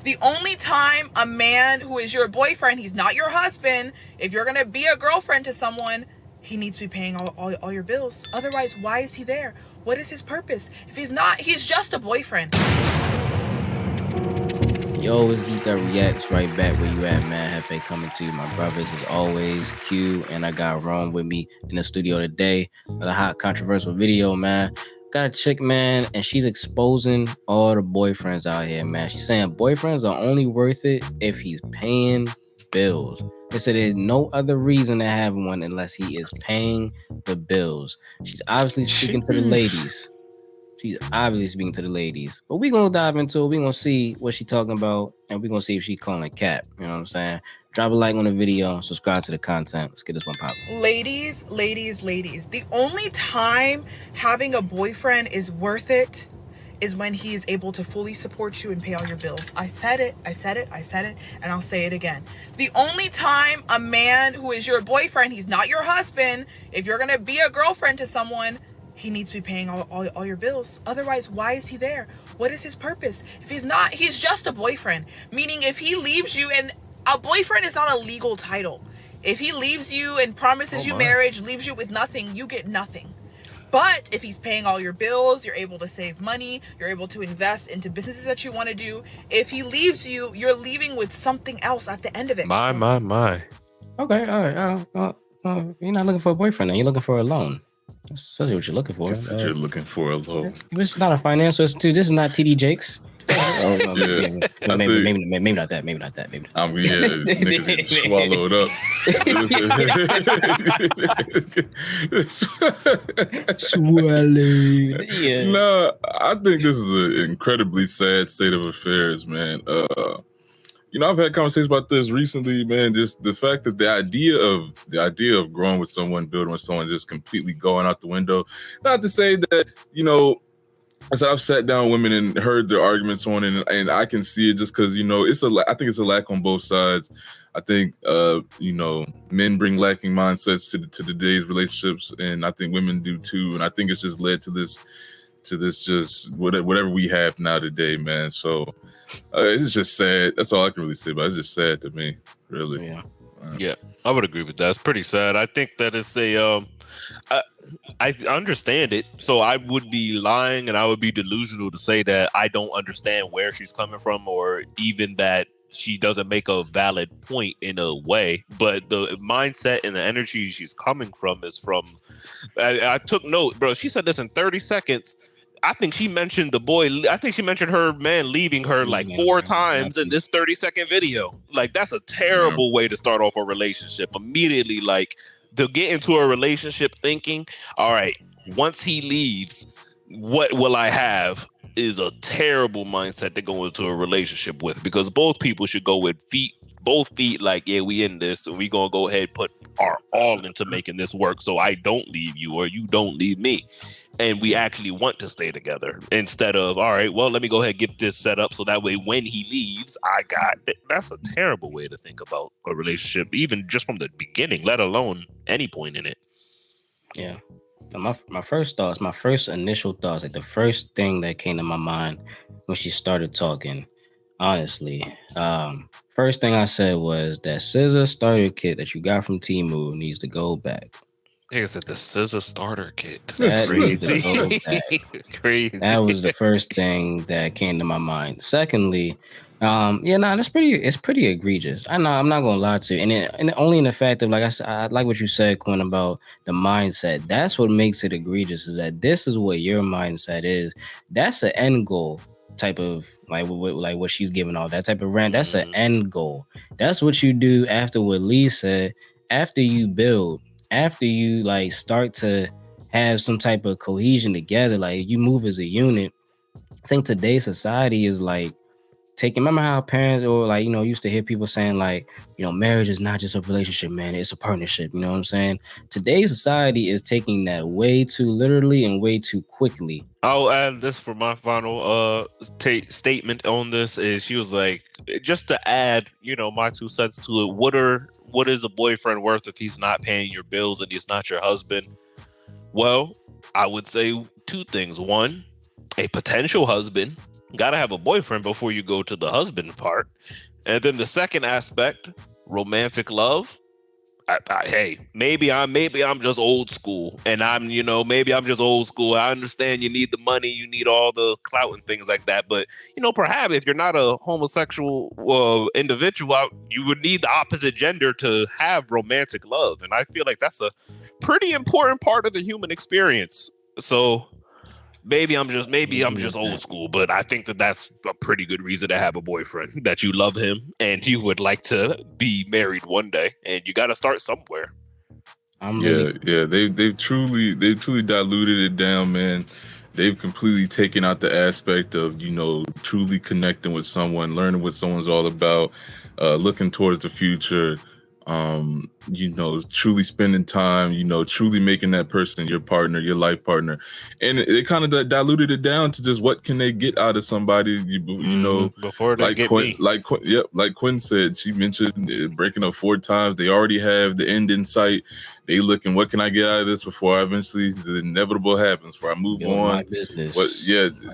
The only time a man who is your boyfriend, he's not your husband, if you're going to be a girlfriend to someone, he needs to be paying all your bills. Otherwise, why is he there? What is his purpose? If he's not, he's just a boyfriend. Yo, it's Geekd Up Reacts, right back where you at, man. Hefe coming to you, my brothers, as always. Q, and I got Ron with me in the studio today with a hot, controversial video, man. Got a chick, man, and she's exposing all the boyfriends out here, man. She's saying boyfriends are only worth it if he's paying bills. They said there's no other reason to have one unless he is paying the bills. She's obviously speaking to the ladies. She's obviously speaking to the ladies. But we're going to dive into it. We're going to see what she's talking about. And we're going to see if she's calling cap. You know what I'm saying? Drop a like on the video. Subscribe to the content. Let's get this one popping. Ladies. The only time having a boyfriend is worth it is when he is able to fully support you and pay all your bills. I said it, and I'll say it again. The only time a man who is your boyfriend, he's not your husband, if you're going to be a girlfriend to someone, he needs to be paying all your bills. Otherwise, why is he there? What is his purpose? If he's not, he's just a boyfriend. Meaning if he leaves you, and a boyfriend is not a legal title. If he leaves you and promises you marriage, leaves you with nothing, you get nothing. But if he's paying all your bills, you're able to save money, you're able to invest into businesses that you want to do. If he leaves you, you're leaving with something else at the end of it. My. Okay, all right. You're not looking for a boyfriend, then. You're looking for a loan. That's what you're looking for. You're looking for a loan. This is not a financial institute. This is not TD Jakes. Maybe not that. Maybe not. I'm niggas getting swallowed up. Swallowed. Yeah. No, I think this is an incredibly sad state of affairs, man. I've had conversations about this recently, man. Just the fact that the idea of growing with someone, building with someone, just completely going out the window. Not to say that, as I've sat down with women and heard their arguments on it, and I can see it just because, I think it's a lack on both sides. I think, men bring lacking mindsets to today's relationships, and I think women do too. And I think it's just led to this just whatever we have now today, man. So it's just sad. That's all I can really say about it. It's just sad to me, really. Yeah, I would agree with that. It's pretty sad. I think that it's I understand it. So I would be lying and I would be delusional to say that I don't understand where she's coming from, or even that she doesn't make a valid point in a way. But the mindset and the energy she's coming from is from, I took note, bro. She said this in 30 seconds. I think she mentioned her man leaving her like 4 times in this 30-second video. Like, that's a terrible way to start off a relationship. Immediately, like, to get into a relationship thinking, all right, once he leaves, what will I have, is a terrible mindset to go into a relationship with, because both people should go with both feet like, yeah, we in this, and we gonna go ahead put our all into making this work, so I don't leave you or you don't leave me, and we actually want to stay together, instead of, all right, well, let me go ahead and get this set up so that way when he leaves, I got it. That's a terrible way to think about a relationship, even just from the beginning, let alone any point in it. Yeah. My first initial thoughts, like the first thing that came to my mind when she started talking, honestly, first thing I said was that scissor starter kit that you got from Temu needs to go back. I said the scissor starter kit. That needs to go back. Crazy. That was the first thing that came to my mind. Secondly, it's pretty egregious. I know, I'm not gonna lie to you, and only in the fact of, like I said, I like what you said, Quinn, about the mindset. That's what makes it egregious, is that this is what your mindset is. That's an end goal type of, like what she's giving all that type of rant. That's an end goal. That's what you do after what Lee said. After you build, after you like start to have some type of cohesion together, like you move as a unit. I think today's society is like remember how parents, or like, used to hear people saying like, marriage is not just a relationship, man, it's a partnership. You know what I'm saying? Today's society is taking that way too literally and way too quickly. I'll add this for my final statement on this, is she was like, just to add, my 2 cents to it. What is a boyfriend worth if he's not paying your bills and he's not your husband? Well, I would say 2 things. 1, a potential husband Gotta have a boyfriend before you go to the husband part. And then the second aspect, romantic love. Hey, maybe I'm just old school, and maybe I'm just old school. I understand you need the money, you need all the clout and things like that, but perhaps if you're not a homosexual individual, you would need the opposite gender to have romantic love, and I feel like that's a pretty important part of the human experience. So maybe I'm just old school, but I think that that's a pretty good reason to have a boyfriend, that you love him and you would like to be married one day, and you got to start somewhere. They've truly diluted it down, man. They've completely taken out the aspect of truly connecting with someone, learning what someone's all about, looking towards the future. Truly spending time, truly making that person your partner, your life partner. And it kind of diluted it down to just what can they get out of somebody, before they get me. Like Quinn said, she mentioned breaking up 4 times. They already have the end in sight. They looking, what can I get out of this before the inevitable happens, before I move on? My business.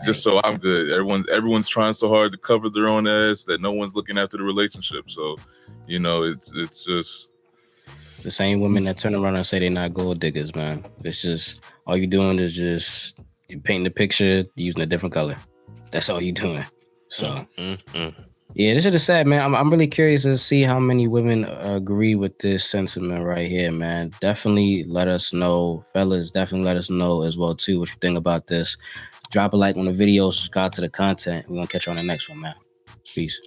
Just so I'm good. Everyone's trying so hard to cover their own ass that no one's looking after the relationship. So, it's just the same women that turn around and say they're not gold diggers, man. It's just all you're doing is just painting the picture using a different color. That's all you're doing. So yeah, this shit is sad, man. I'm really curious to see how many women agree with this sentiment right here, man. Definitely let us know, fellas. Definitely let us know as well too what you think about this. Drop a like on the video, subscribe to the content. We're gonna catch you on the next one, man. Peace.